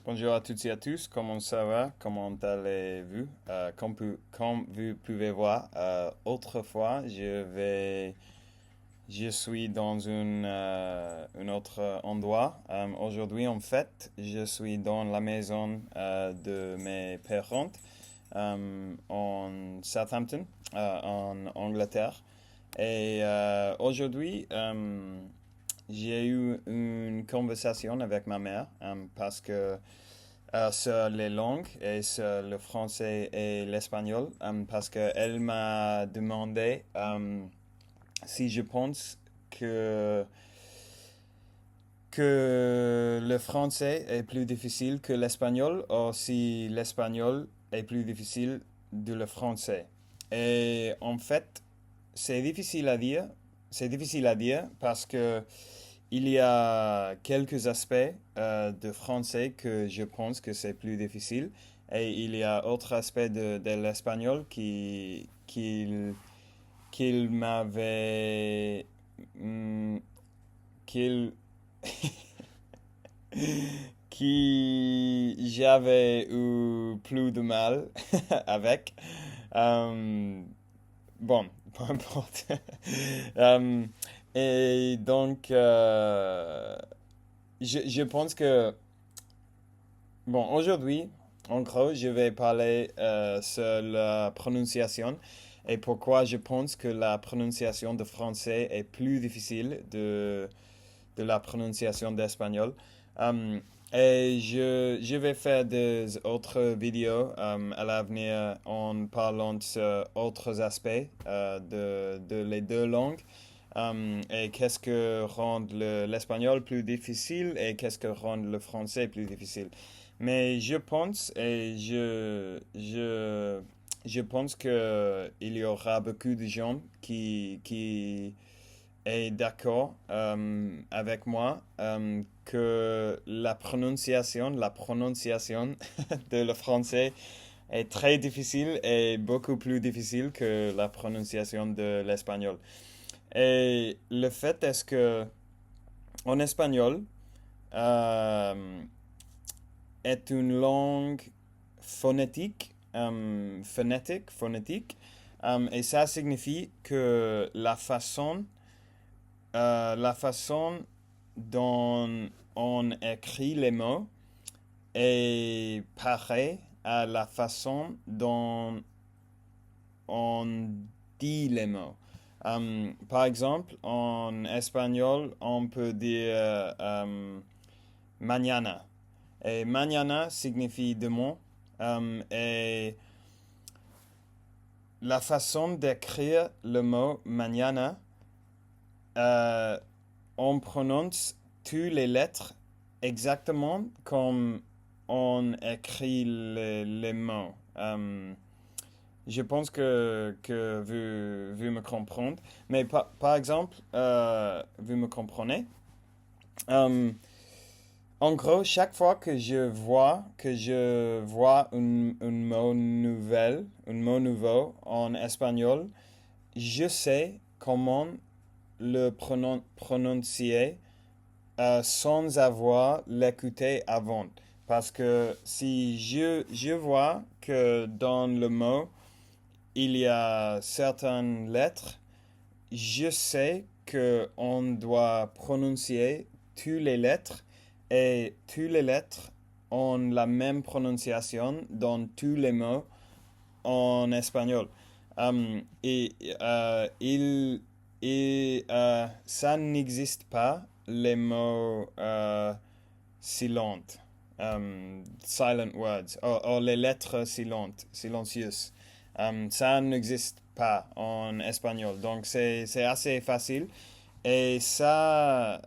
Bonjour à toutes et à tous, comment ça va? Comment allez-vous? Comme vous pouvez voir, autrefois, je suis dans un autre endroit. Aujourd'hui, en fait, je suis dans la maison de mes parents en Southampton, en Angleterre. Et aujourd'hui, j'ai eu une conversation avec ma mère parce que sur les langues, et sur le français et l'espagnol, parce qu'elle m'a demandé si je pense que, que le français est plus difficile que l'espagnol ou si l'espagnol est plus difficile que le français. Et en fait, c'est difficile à dire. C'est difficile à dire parce que il y a quelques aspects de français que je pense que c'est plus difficile et il y a autres aspects de l'espagnol qu'il m'avait qu'il qui j'avais eu plus de mal avec. Euh, bon, peu importe. Euh, et donc, je pense que, bon, aujourd'hui, en gros, je vais parler sur la prononciation et pourquoi je pense que la prononciation de français est plus difficile de la prononciation d'espagnol. Et je vais faire des autres vidéos à l'avenir en parlant de autres aspects de les deux langues. Et qu'est-ce que rend l'espagnol plus difficile et qu'est-ce que rend le français plus difficile. Mais je pense et je pense que il y aura beaucoup de gens qui est d'accord avec moi que la prononciation de le français est très difficile et beaucoup plus difficile que la prononciation de l'espagnol. Et le fait est que en espagnol est une langue phonétique, phonétique, et ça signifie que la façon dont on écrit les mots est pareille à la façon dont on dit les mots. Par exemple, en espagnol, on peut dire mañana. Et mañana signifie demain. Et la façon d'écrire le mot mañana, euh, on prononce toutes les lettres exactement comme on écrit les mots. Je pense que vous me comprenez. Mais par exemple, vous me comprenez? Euh, En gros, chaque fois que je vois un mot nouveau en espagnol, je sais comment le prononcer sans avoir l'écouté avant. Parce que si je vois que dans le mot, il y a certaines lettres, je sais que on doit prononcer toutes les lettres et toutes les lettres ont la même prononciation dans tous les mots en espagnol. Et ça n'existe pas les mots silentes, silent words, ou les lettres silencieuses. Ça n'existe pas en espagnol, donc c'est assez facile. Et ça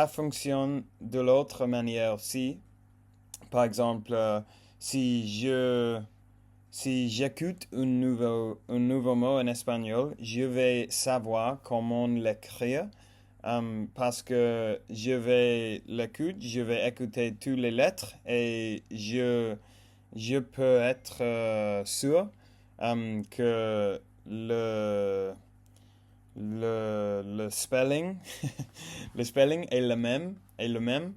fonctionne de l'autre manière aussi. Par exemple, si j'écoute un nouveau mot en espagnol, je vais savoir comment l'écrire parce que je vais écouter toutes les lettres et je peux être sûr que le spelling, le spelling est le même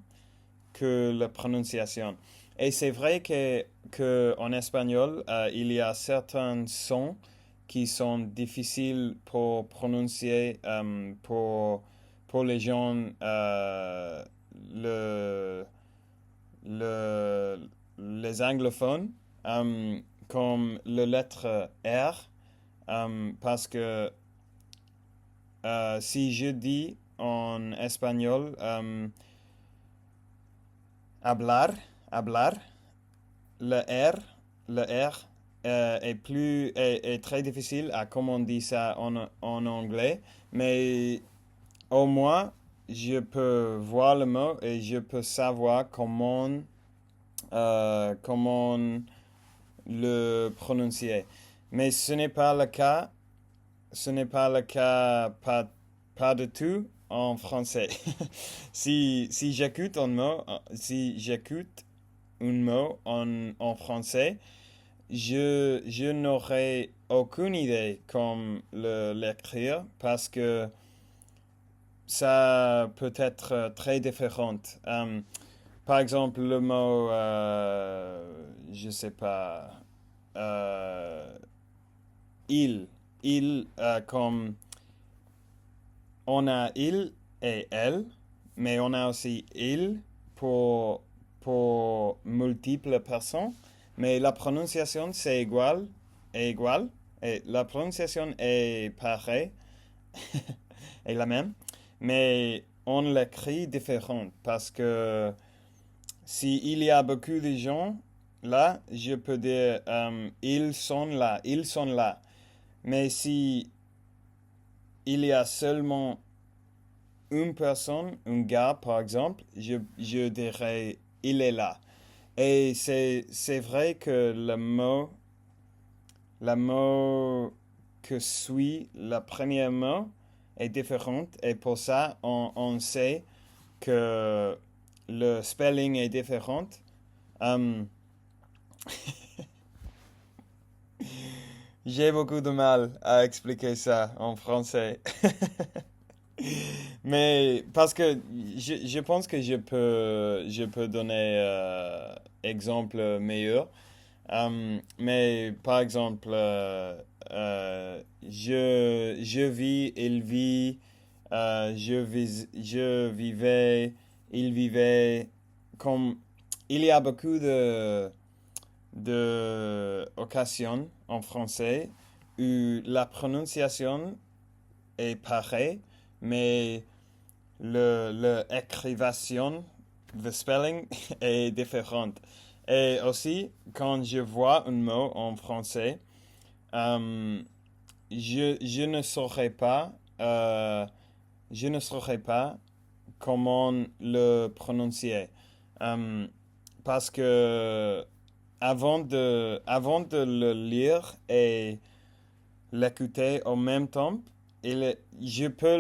que la prononciation. Et c'est vrai que en espagnol, il y a certains sons qui sont difficiles pour prononcer pour les gens le, le, les anglophones, comme la lettre R, parce que si je dis en espagnol hablar, hablar, le R, le R est très difficile à comment on dit ça en anglais, mais au moins je peux voir le mot et je peux savoir comment le prononcer. Mais ce n'est pas le cas, ce n'est pas le cas pas du tout en français. Si j'écoute un mot, si j'écoute un mot en français, je n'aurai aucune idée comment l'écrire parce que ça peut être très différent. Par exemple, le mot, je sais pas, euh, il, comme on a il et elle, mais on a aussi il pour multiples personnes, mais la prononciation c'est égal, est égal, et la prononciation est pareille, est la même, mais on l'écrit différent parce que si il y a beaucoup de gens là, je peux dire ils sont là, ils sont là. Mais si il y a seulement une personne, un gars par exemple, je dirais il est là. Et c'est vrai que le mot que suit le premier mot est différent et pour ça on sait que le spelling est différent. Euh, J'ai beaucoup de mal à expliquer ça en français. Mais parce que je pense que je peux donner exemple meilleur. Mais par exemple, je vis, il vit, je vivais, il vivait. Comme il y a beaucoup de occasions en français où la prononciation est pareille, mais le écrivation, the spelling est différente. Et aussi, quand je vois un mot en français, euh, je ne saurais pas, je ne saurais pas comment le prononcer. Euh, Parce que avant de le lire et l'écouter en même temps, je peux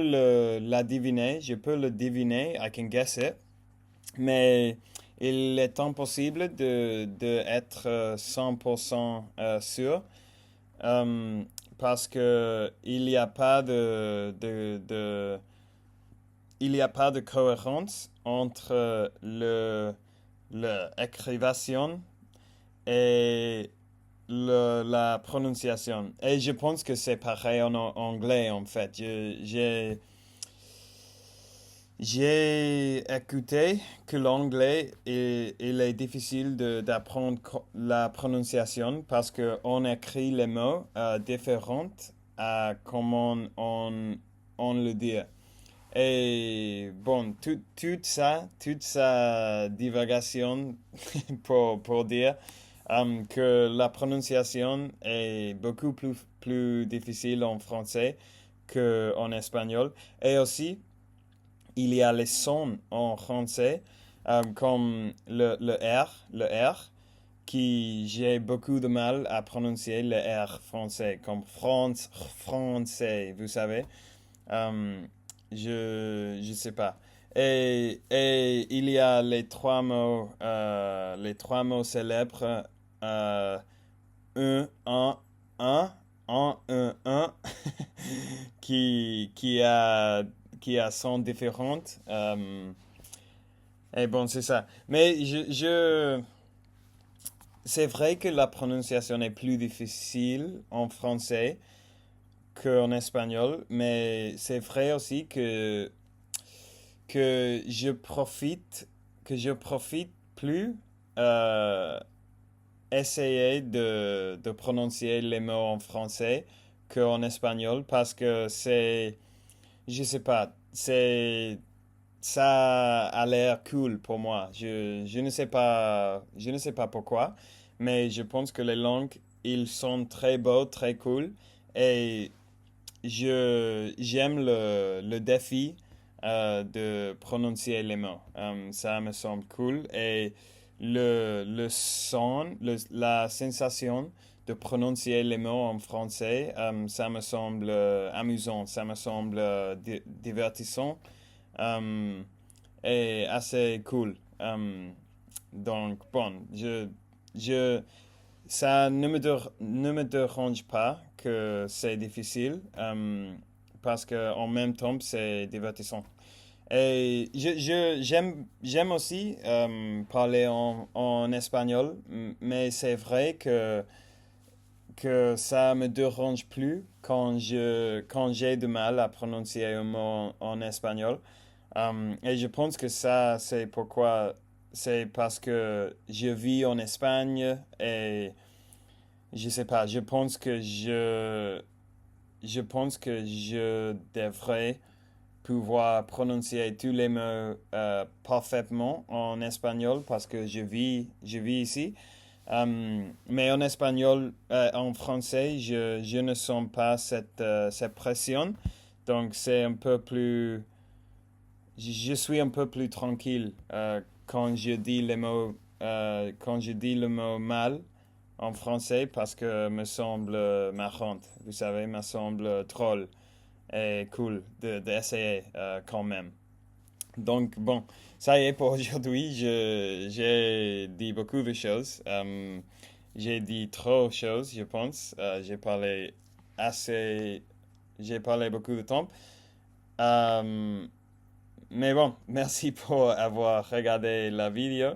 la deviner, je peux le deviner, I can guess it, mais il est impossible de être 100% sûr euh, parce que il y a pas de cohérence entre l'écrivation et la prononciation. Et je pense que c'est pareil en anglais, en fait. J'ai écouté que l'anglais, il est difficile d'apprendre la prononciation parce qu'on écrit les mots différents à comment on le dit. Et bon, toute sa divagation pour dire que la prononciation est beaucoup plus difficile en français qu'en espagnol. Et aussi, il y a les sons en français, comme le R, qui j'ai beaucoup de mal à prononcer le R français, comme français, vous savez. Euh, je sais pas. Et il y a les trois mots célèbres, un, un, qui, qui a, qui a son différentes. Et bon, c'est ça. Mais c'est vrai que la prononciation est plus difficile en français qu'en espagnol, mais c'est vrai aussi que je profite plus euh, essayer de prononcer les mots en français qu'en espagnol parce que je sais pas, ça a l'air cool pour moi. Je ne sais pas pourquoi, mais je pense que les langues, ils sont très beaux, très cool et j'aime le défi de prononcer les mots. Ça me semble cool et le son, la sensation de prononcer les mots en français, ça me semble amusant, ça me semble divertissant euh, et assez cool. Donc, bon, je, ça ne me dérange pas que c'est difficile parce que en même temps, c'est divertissant. Et j'aime aussi parler en espagnol, mais c'est vrai que ça me dérange plus quand j'ai du mal à prononcer un mot en espagnol. Et je pense que ça, c'est parce que je vis en Espagne et je sais pas, je pense que je devrais pouvoir prononcer tous les mots parfaitement en espagnol parce que je vis ici. Mais en espagnol, en français, je ne sens pas cette pression. Donc c'est un peu plus, je suis un peu plus tranquille quand je dis les mots, quand je dis le mot mal en français parce que me semble marrant, vous savez, me semble drôle et cool d'essayer quand même. Donc bon, ça y est pour aujourd'hui. J'ai dit beaucoup de choses. J'ai dit trop de choses, je pense. Assez, j'ai parlé beaucoup de temps. Euh, mais bon, merci pour avoir regardé la vidéo.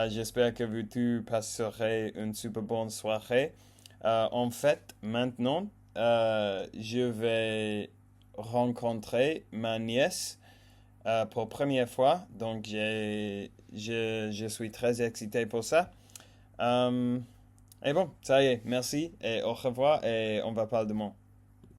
J'espère que vous tous passerez une super bonne soirée. En fait, maintenant, je vais rencontrer ma nièce pour la première fois. Donc, je suis très excité pour ça. Euh, et bon, ça y est, merci et au revoir et on va parler demain.